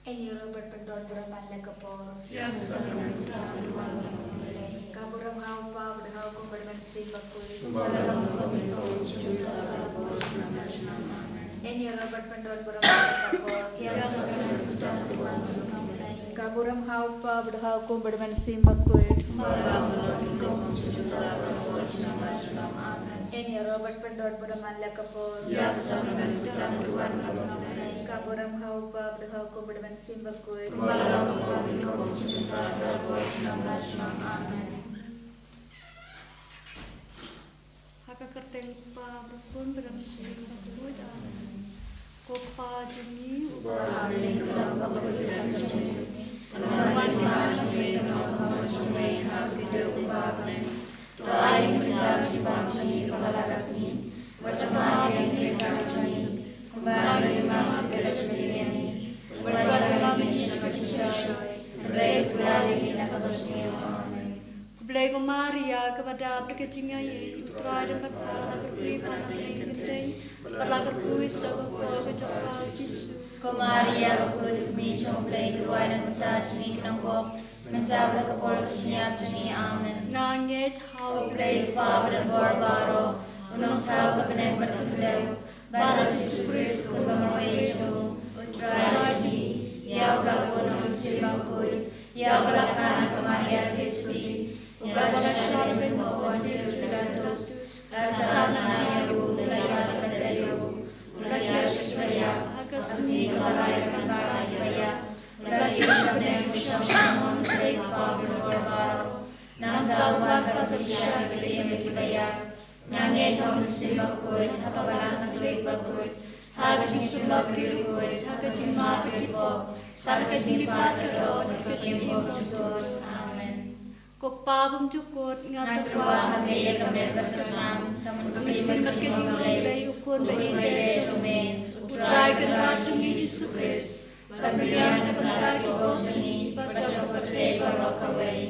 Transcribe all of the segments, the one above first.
Eni Robert Pendon Buraman Lekapor. Yang sangat berdoa Kaburam Haupa Berhau Kumberman Sibakui. Eni Robert Pendon Buraman Lekapor. Yang sangat berdoa Kaburam Haupa Berhau Kumberman Sibakui. Eni Robert Pendon Buraman Lekapor. Yang sangat berdoa Kaburam Haupa Berhau Kumberman Sibakui. Haka kerteng pa berpun bermisi sakut amin. Kopa jeni Belai Maria kepada berkecingnya Putra dan Bapa beri panah penting berlaku kuis sebab kecapal Yesus. Maria berkudumi comblai keluar dan kita cumi kenangkop menjawab kepol kecinya cumi amin. Ngangit hau Belai pa berbor baro unong tahu kebenar berkudau baru Yesus Kristus bermawai itu utradi ya berlaku unong simbangkul ya belakang ke Maria Testi Ubaca syari bermawon Yesus Kristus rasana yaru belayar berdayu ulayar syibaya kasih kelalai dan barai baya lagi syabda musyam syamon baik pa berbaro nandawan berbisya kebaya kebaya nyanyi thom sibakut hakabalang katulik bakut hakajisulab birukut hakajimar birbo hakajimipar kadot hakajimbo cutur amin. Kopa bum cukut Ngaturwa hamaya kamel berkesan kamun siman kejing mulai ukun bayi cume utrai kerat cumi Yesus Kristus pemberian kebenaran kebosni baca berdei barokawai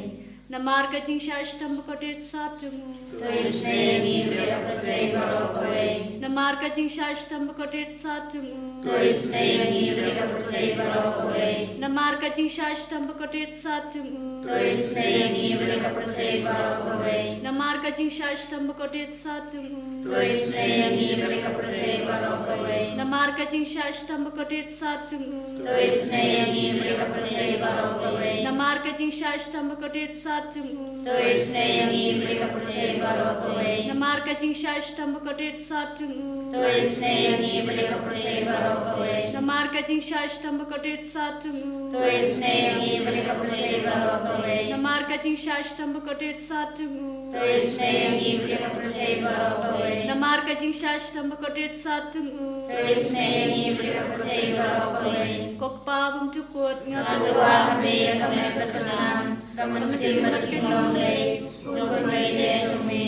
namar kajing syashtam bukodet sabjungu Tuisne ni berdei barokawai namar kajing syashtam bukodet sabjungu Tuisne ni berdei barokawai namar kajing syashtam bukodet sabjungu Tuisne ni berdei barokawai namar kajing syashtam bukodet sabjungu Tuisne ni berdei barokawai namar kajing syashtam bukodet sabjungu Tuisne ni berdei barokawai namar kajing syashtam bukodet sabjungu Tuisne ni berdei barokawai namar kajing syashtam bukodet sabjungu Tuisne ni berdei barokawai namar kajing syashtam bukodet sabjungu Tuisne ni berdei barokawai namar kajing syashtam bukodet sabjungu Tuisne ni berdei barokawai namar kajing syashtam bukodet sabjungu Tuisne ni berdei barokawai kokpa bum cukut Ngaturwa hamaya kamel berkesan kamun siman kejing lay jukun bayi cume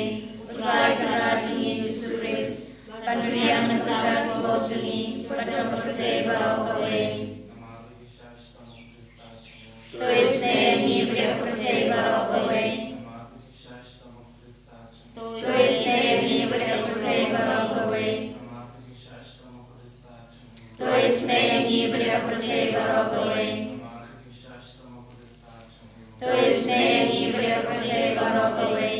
utrai kerat Yesus Kristus pemberian kebenaran kebosni baca berdei barokawai Tuisne ni berdei barokawai Tuisne ni berdei barokawai Tuisne ni berdei barokawai Tuisne ni berdei barokawai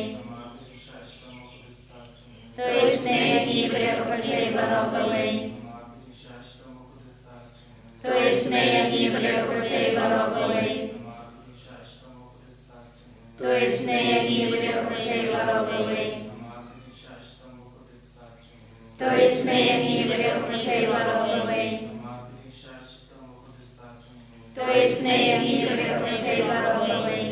Tuisne ni berdei barokawai Tuisne ni berdei barokawai Tuisne ni berdei barokawai Tuisne ni berdei barokawai Tuisne ni berdei barokawai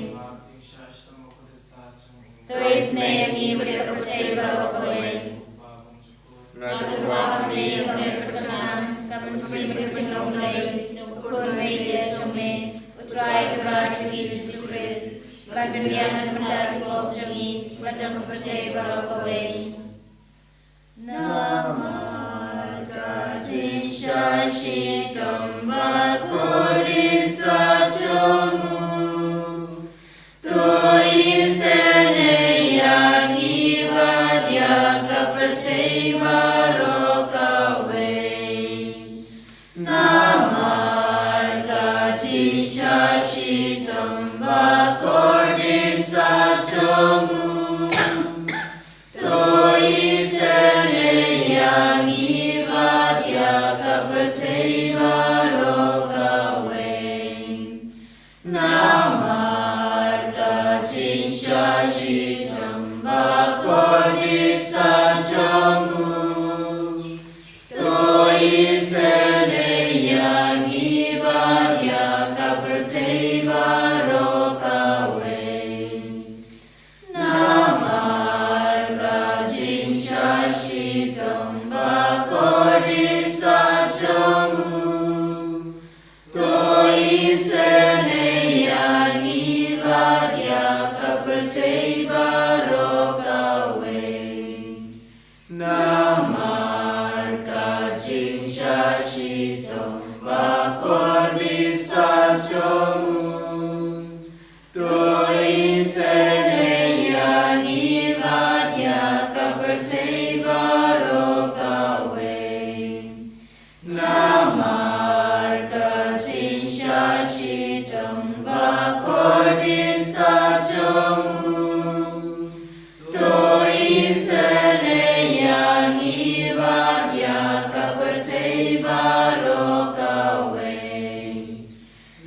Tuisne ni berdei barokawai Ngaturwa hamaya kamel berkesan kamun siman kejing mulai ukun bayi cume utrai kerat Yesus Kristus pemberian kebenaran kebosni baca berdei barokawai Namar kajing syashitam bakuri sajomu Tuisene yang ibadah kaperdei barokawai Namar Kaperteva Rokaway Namarga Tinshashi Bakordit Sajomu Toi Sene Yangi Varya Kaperteva Rokaway Namarga Tinshashi Bakordit Sajomu Toi Sene Yangi Varya Kaperteva Rokaway Namarga Tinshashi Bakordit Sajomu Toi Sene Yangi Varya Kaperteva Rokaway Namarga Tinshashi Bakordit Sajomu Toi Sene Yangi Varya Kaperteva Rokaway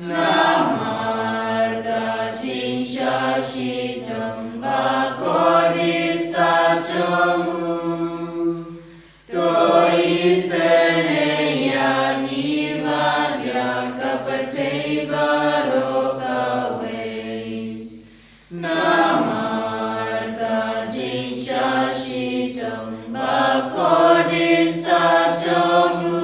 Namarga Tinshashi Bakordit Sajomu Toi Sene Yangi Varya Kaperteva Rokaway Namarga Tinshashi Bakordit Sajomu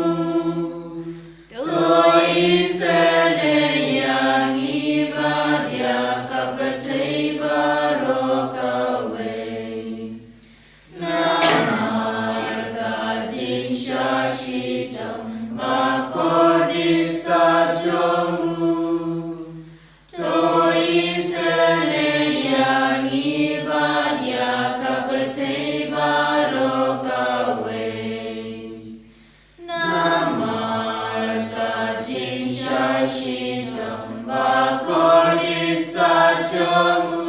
Toi Sene Yangi Varya Kaperteva Rokaway Namarga Tinshashi Bakordit Sajomu Toi Sene Yangi Varya Kaperteva Rokaway Namarga Tinshashi Bakordit Sajomu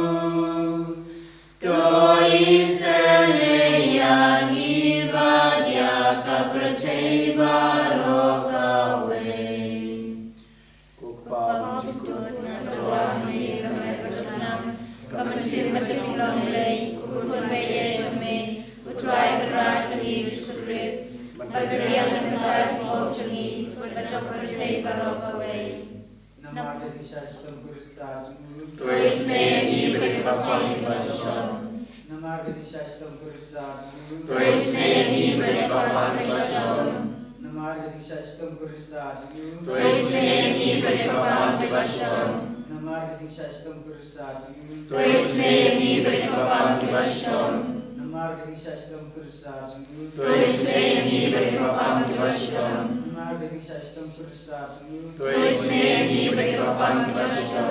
Toi Sene Yangi Varya Kaperteva Rokaway Nanzawami Kami Bersenam Kami Simpan Kesilang Mulai Kukuhun Maya Jami Utrai Gerak Changi Jesus Christ Bagarian Mentai Fungok Changi Berkacau Perteva Rokaway Namarga Tinshashi Bakordit Toi Sene Yangi Varya Kaperteva Namarga Tinshashi Bakordit Toi Sene Yangi Varya Kaperteva Namarga Tinshashi Bakordit Toi Sene Yangi Varya Kaperteva Namarga Tinshashi Bakordit Toi Sene Yangi Varya Kaperteva Namarga Tinshashi Bakordit Toi Sene Yangi Varya Kaperteva Namarga Tinshashi Bakordit Toi Sene Yangi Varya Kaperteva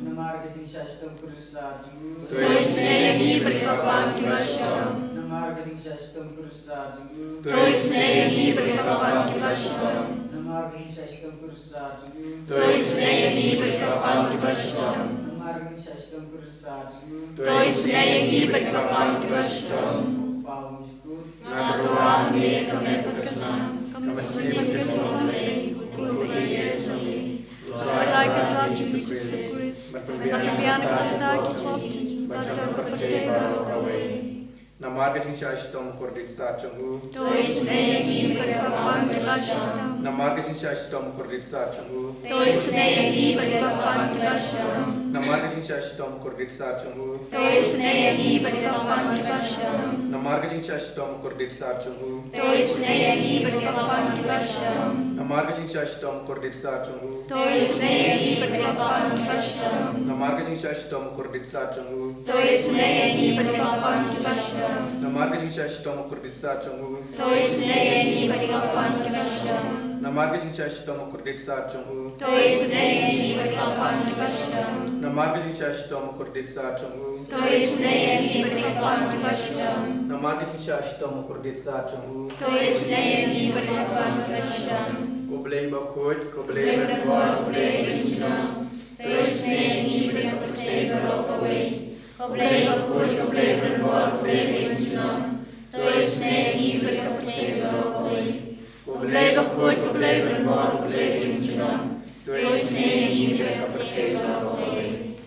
Namarga Tinshashi Bakordit Toi Sene Yangi Varya Kaperteva Namarga Tinshashi Bakordit Toi Sene Yangi Varya Kaperteva Namarga Tinshashi Bakordit Toi Sene Yangi Varya Kaperteva Namarga Tinshashi Bakordit Toi Sene Yangi Varya Kaperteva Paham ikut Natuang Dia Kami Berkenan Kami Simpan Kesilang Mulai Jami Utrai Gerak Jesus Christ Bagarian Mentai Fungok Changi Berkacau Perteva Rokaway Namarga Tinshashi Bakordit Sajomu Toi Sene Yangi Varya Kaperteva Namarga Tinshashi Bakordit Sajomu Toi Sene Yangi Varya Kaperteva Namarga Tinshashi Bakordit Sajomu Toi Sene Yangi Varya Kaperteva Namarga Tinshashi Bakordit Sajomu Toi Sene Yangi Varya Kaperteva Namarga Tinshashi Bakordit Sajomu Toi Sene Yangi Varya Kaperteva Namarga Tinshashi Bakordit Sajomu Toi Sene Yangi Varya Kaperteva Namarga Tinshashi Bakordit Sajomu Toi Sene Yangi Varya Kaperteva Namarga Tinshashi Bakordit Sajomu Toi Sene Yangi Varya Kaperteva Namarga Tinshashi Bakordit Sajomu Toi Sene Yangi Varya Kaperteva Namarga Tinshashi Bakordit Sajomu Toi Sene Yangi Varya Kaperteva Koblei Bakut Koblei Koblei Berkuat Koblei Berkuat Toi Sene Yangi Varya Kaperteva Rokaway Koblei Bakut Koblei Berkuat Koblei Berkuat Toi Sene Yangi Varya Kaperteva Rokaway Kublai bakut, kublai bermor, kublai injunon. Tuai snei ini mereka pertela koi.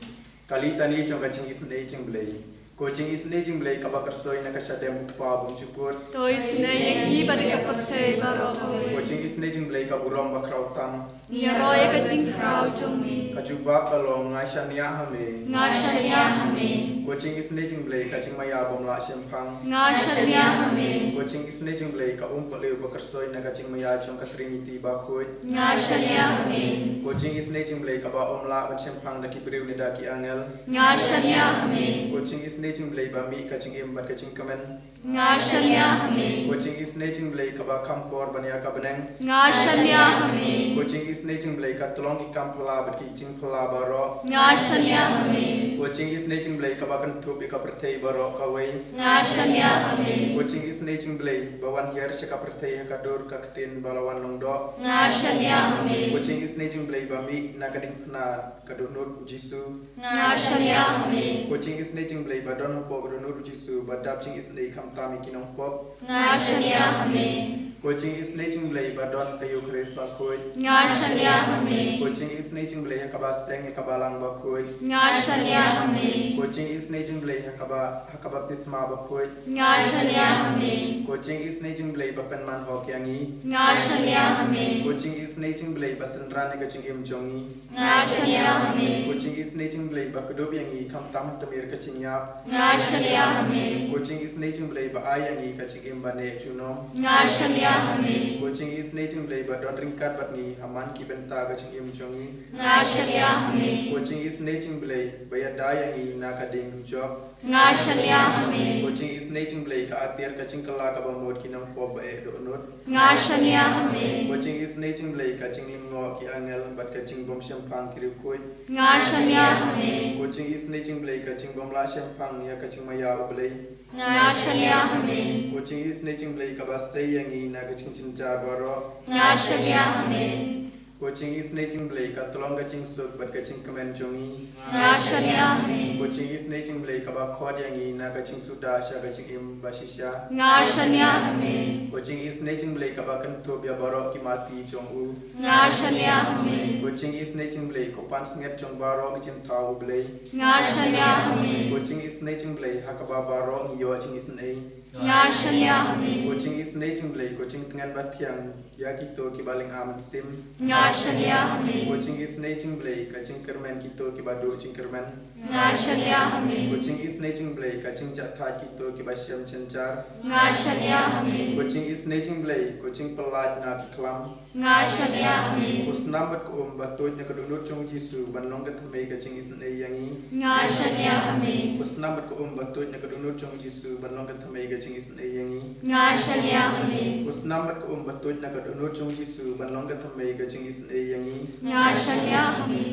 Kali tani jong kacing isnei jing blei. Kucing isnei jing blei kaba kersoi na kasadem upa bung syukur. Toi snei i bari ka pertei baro koi. Kucing isnei jing blei kaburom bakrau tam. Nia roy ka jing krau chumi. Kajubak kalong ngasania hame. Ngashania hame. Kucing isnei jing blei kacing maya bom la sempang. Ngashania hame. Kucing isnei jing blei ka umpaleu bakersoi na kacing maya jong katriniti bakut. Ngashania hame. Kucing isnei jing blei kaba omla sempang daki beriu ni daki angel. Ngashania hame. Kucing isnei jing blei bami kacing imbat kacing kemen. Ngashania hame. Kucing isnei jing blei kaba kampor bania kabeneng. Ngashania hame. Kucing isnei jing blei ka tolong ikam pula baki jing pula baro. Ngashania hame. Kucing isnei jing blei kaba kentup ika pertei baro kawai. Ngashania hame. Kucing isnei jing blei bawan yer syaka pertei kadur kaktin balawan longdo. Ngashania hame. Kucing isnei jing blei bami na kading pena kadunut jisu. Ngashania hame. Kucing isnei jing blei badon hopo kadunut jisu badap jing isnei kam tami kinong pop. Ngashania hame. Kucing isnei jing blei badon kayu keris bakui. Ngashania hame. Kucing isnei jing blei hakaba seng hakabalang bakui. Ngashania hame. Kucing isnei jing blei hakabaptisma bakui. Ngashania hame. Kucing isnei jing blei bapen man hok yangi. Ngashania hame. Kucing isnei jing blei basendran ne kacing im jongi. Ngashania hame. Kucing isnei jing blei bakudup yangi kam tam temir kacing yap. Ngashania hame. Kucing isnei jing blei ba ay yangi kacing im bane chunom. Ngashania hame. Kucing isnei jing blei ba don ringkat batni aman ki benta kacing im jongi. Ngashania hame. Kucing isnei jing blei bayat da yangi na kading job. Ngashania hame. Kucing isnei jing blei ka atir kacing kala ka bamod kinam po ba e do nut. Ngashania hame. Kucing isnei jing blei kacing limngo ki angel bat kacing bom sempang kiriu kuit. Ngashania hame. Kucing isnei jing blei kacing bom la sempang ya kacing maya ublei. Ngashania hame. Kucing isnei jing blei ka basai yangi na kacing cincar baro. Ngashania hame. Kucing isnei jing blei ka tolong kacing suk bat kacing kemen jongi. Ngashania hame. Kucing isnei jing blei ka ba khod yangi na kacing suda sha kacing im basisya. Ngashania hame. Kucing isnei jing blei ka ba kentup ya baro ki mati jong u. Ngashania hame. Kucing isnei jing blei ko pan snget jong baro kacing tau blei. Ngashania hame. Kucing isnei jing blei hakaba baro ngiyo jing isnei. Ngashania hame. Kucing isnei jing blei kucing tengan batiang ya kito ki baling amat sim. Ngashania hame. Kucing isnei jing blei kacing kermen kito ki badu jing kermen. Ngashania hame. Kucing isnei jing blei kacing jatha kito ki basyam cencar. Ngashania hame. Kucing isnei jing blei kucing pelat na ki kelam. Ngashania hame. Usnam bat ko batut nya kedunut jong jisu banlong ket mei kacing isnei yangi. Ngashania hame. Usnam bat ko batut nya kedunut jong jisu banlong ket mei kacing isnei yangi. Ngashania hame. Usnam bat ko batut nya kedunut jong jisu banlong ket mei kacing isnei yangi. Ngashania hame.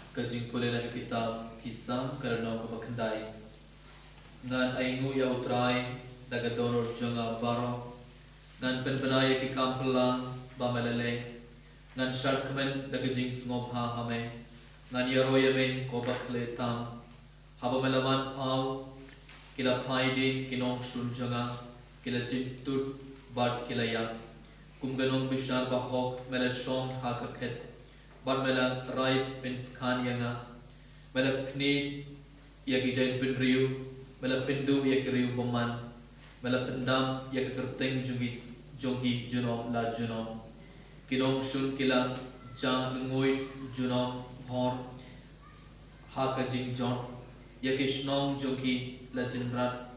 Kajing pulih dalam kitab Kisah Karena Kebakandai Ngan aingu ya utrai daga donor jonga baro Ngan penpenaya ki kampela bamelele Ngan syarkmen daga jing sngop ha hame Ngan yaroya me kobak le tam Haba melaman pau Kila paidin kinong sun jonga Kila tintut bad kila yak Kumganong bishar bahok mela shong ha kaket Bad mela raib bin skhan yanga Mela kni yagi jain bin riu Mela pindu yagi riu boman Mela pendam yagi kerteng jonghi junom la junom Kinong shun kila jang ngui junom hor Haka jing jon Yagi shnong jonghi la jinrat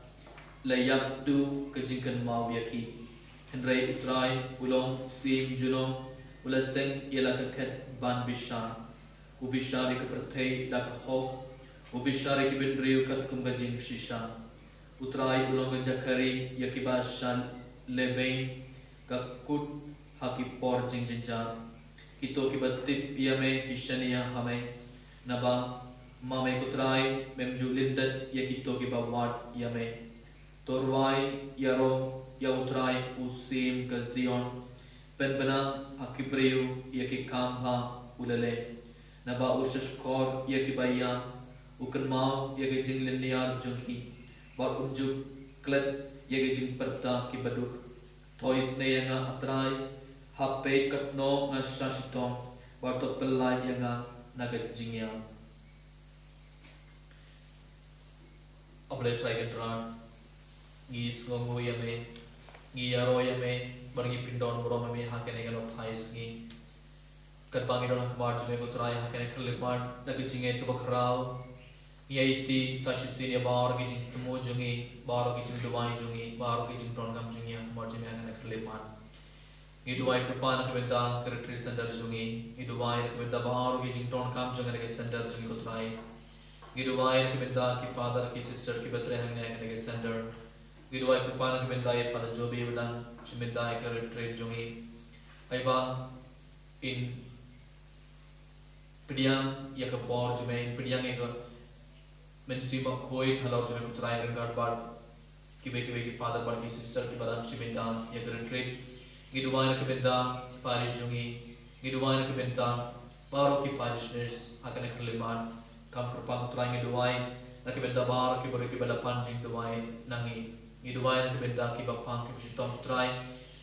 La yakdu kajingkan mau yaki Henry utrai ulong sim junom Ula seng ialah kaket ban bishar Ubishar ke perthai dak hof Ubishar ke bindriu kat kumbajing shisha Utrai ulong jakari yakibashan levein Kakut haki por jing jinjar Kito kibatip yame kishania hame Naba mame kutrai memju lindat yakito kibawad yame Torwai yaro ya utrai usim ka Zion Penbena akibriu yaki kamha ulale Naba ushash kor yaki bayan Ukan mau yaki jingliniar junghi Bar unjuk klet yagajing perta ki baduk tois ne yanga atrai hape katno nga shashitong wartot pelai yanga nagajing yang Ablay try kan ran ngis ngongo yame ngiyaro yame bargi pindon bro me hakene galo phais ngi katbangi don hakmar jume ko try hakene khlipan nagajing en to bakrao yaiti sashi sinia bar ki jing tumo jungi bar ki jing duwai jungi bar ki jing ton gam jungi hakmar jume hakene khlipan ngi duwai kripan ke benda ke retreat center jungi ngi duwai ke benda bar ki jing ton kam jungi ke center jungi ko try Giduwai ke benda ki father ki sister ki batre hangnya ke center Giduwai ke pana ke benda ye father jobi bedang chimenda ke retreat jungi aiba in pidiang ya ke por jume in pidiang ek mensiba koi thalau jume utrai regard bar ki ki father bar ki sister ki badang chimenda ya ke retreat Giduwai ke benda parish jungi Giduwai ke benda baro ki parishioners akan khliman kam perpang utrai ngiduwai nak benda bar ki beri ki bela panjing duwai nangi ngiduwai nak benda ki bapang ki pitom utrai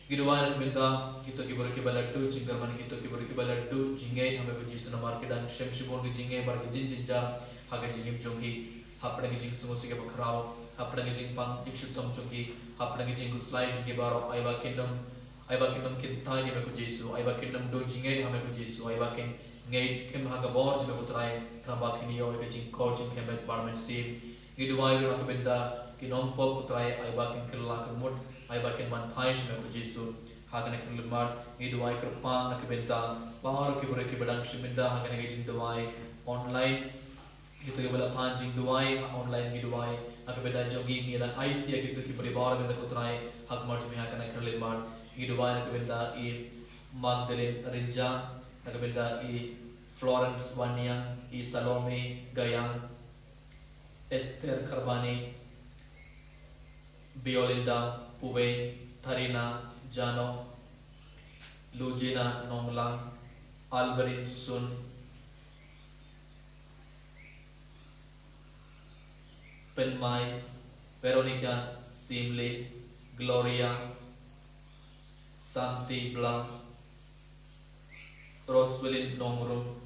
ngiduwai nak benda kita ki beri ki bela du jinggar man kita ki beri ki bela du jingai hame ko jisna mar ki dan shem shibon ki jingai bar ki jin jinja haga jingim chongki hapna ki jing sungo sige bakrao hapna ki jing pang iksutom chongki hapna ki jing guslai jingi baro aiba kingdom kin thai ni me ko jesu aiba kingdom do jingai hame ko jesu aiba kin Ngates kim haga bor jime ko try kamba kini yo ke jing kor jing kemet parliament sim giduwai ro ka benda ki nom pop ko try ai bakin killa ka mut ai bakin man phai shime ko jesu haga ne kil mar giduwai krpa na ke benda bahar ki bore ki badang shiminda haga ne jing duwai online gitu ke bala phan jing duwai online giduwai na ke benda jogi ni la ai ti gitu ki paribar benda ko try hak mar jime haga ne kil mar giduwai na ke benda i Magdalene Rinja na ke benda i Florence Wanyang, I Salome Gayang, Esther Karbani, Biolinda Puwe, Tharina Jano, Lujina Nonglang, Alberin Sun, Penmai, Veronica Simle, Gloria, Santi Blanc, Roswelin Nongrum,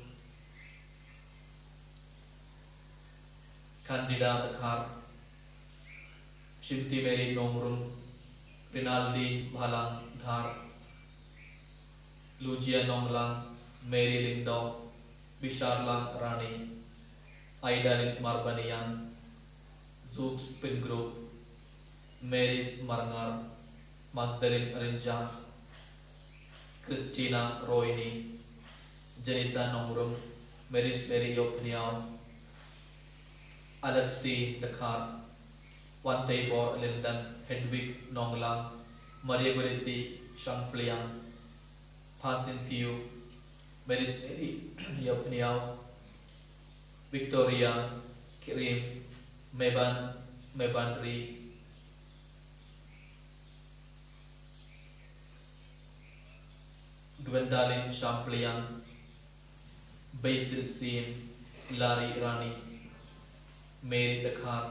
Candida Dakar, Shimti Mary Nongrum, Rinaldi Bhalang Dhar, Lucia Nonglang, Mary Lindo, Bisharla Rani, Aidarin Marbanian, Zooks Pin Group, Mary's Marngar, Magdalene Rinja, Christina Roini, Janita Nongrum, Mary's Mary Yopniao, Alexi Dakar, Wante Bor Linden, Hedwig Nonglang, Maria Goriti Shampliang, Pasintiu, Mary's Mary Yopniao, Victoria Kirim, Mebanri, Gwendalyn Shampliang, Basil Sim, Larry Rani, Mary Dakar,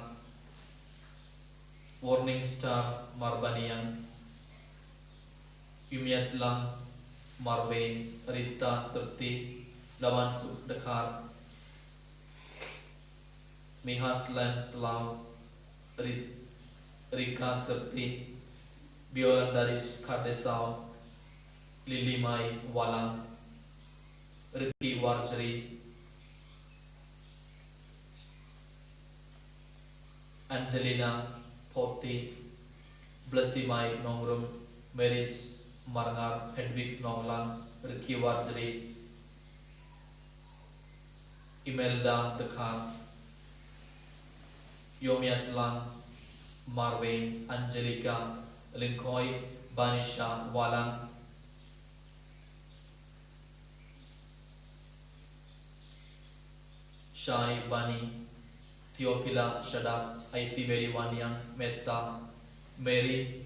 Warning Star Marbanian, Umiat Lang, Marbain, Rita Serti, Lawansu Dakar, Mihaslan Tlau, Rika Serti, Biolandaris Kardesau, Lili Mai Walang, Ricky Warjri, Angelina Poti, Blessy Mai Nongrum, Maris Marngar, Hedwig Nonglang, Ricky Warjri, Imelda Dakar, Yomiat Lang, Marvin, Angelica, Linkoy, Banisha Walang, Shai Bani, Theophila Shada, Aiti Mary Wanyang, Metta, Mary,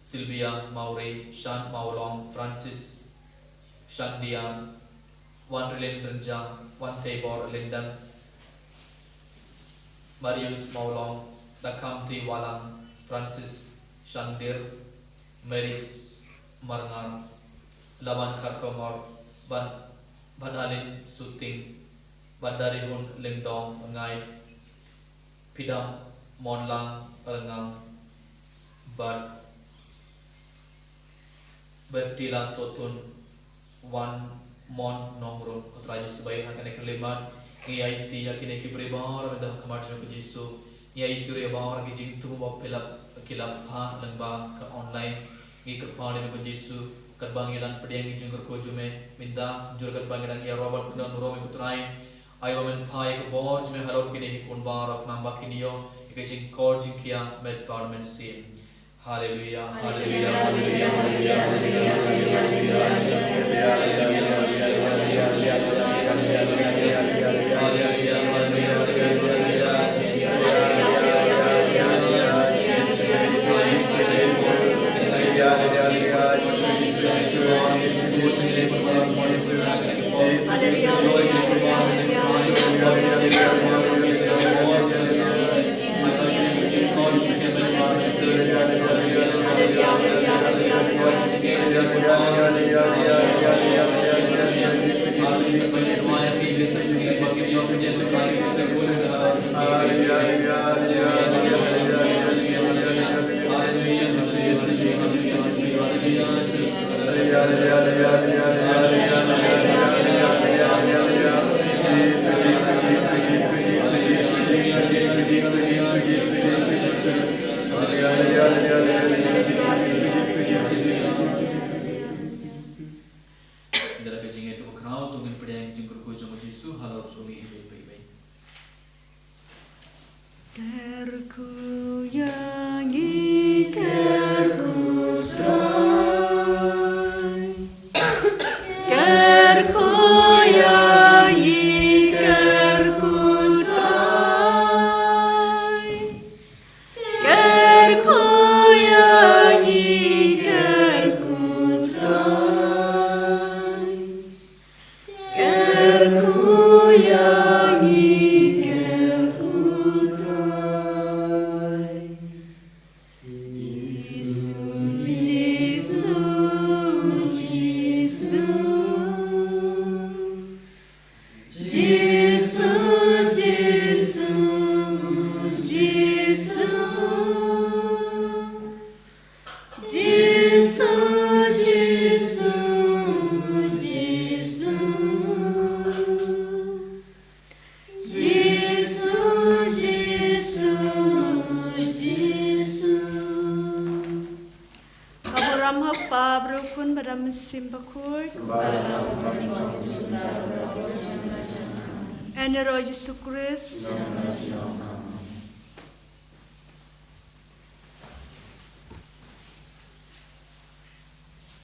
Sylvia Maure, Shan Maulong, Francis, Shandian, Wan Rilin Rinja, Wan Tabor Linden, Marius Maulong, Dakamti Walang, Francis Shandir, Maris Marngar, Laman Karkomor, Banalin Suting, Bandarihun Lingdong Ngai, Pidam Monlang Erngam, Bertila Sotun, Wan Mon Nongrum, Utraya Sebaik akan ekaliman, Ngai Ti Yakine Kibribar, Mendah Kemarjana Kujisu, Ngai Kirebar, Gijing Tumu Pilap Kilap Pa Lengba ke online, Ngai Kerpani Kujisu, Kerbangilan Pediang Gijing Kerkojume, Minda, Jur Kerbangilan Ya Robert Kudan Romi Putrai, Ayo men Pai Kebor, Jume Harap Kini Kunbar, Nambak Kinio, Gijing Kor Jingkia, Med Parliament Sim. Hallelujah, hallelujah, hallelujah, hallelujah, hallelujah, Ene Roy Jesus Christ,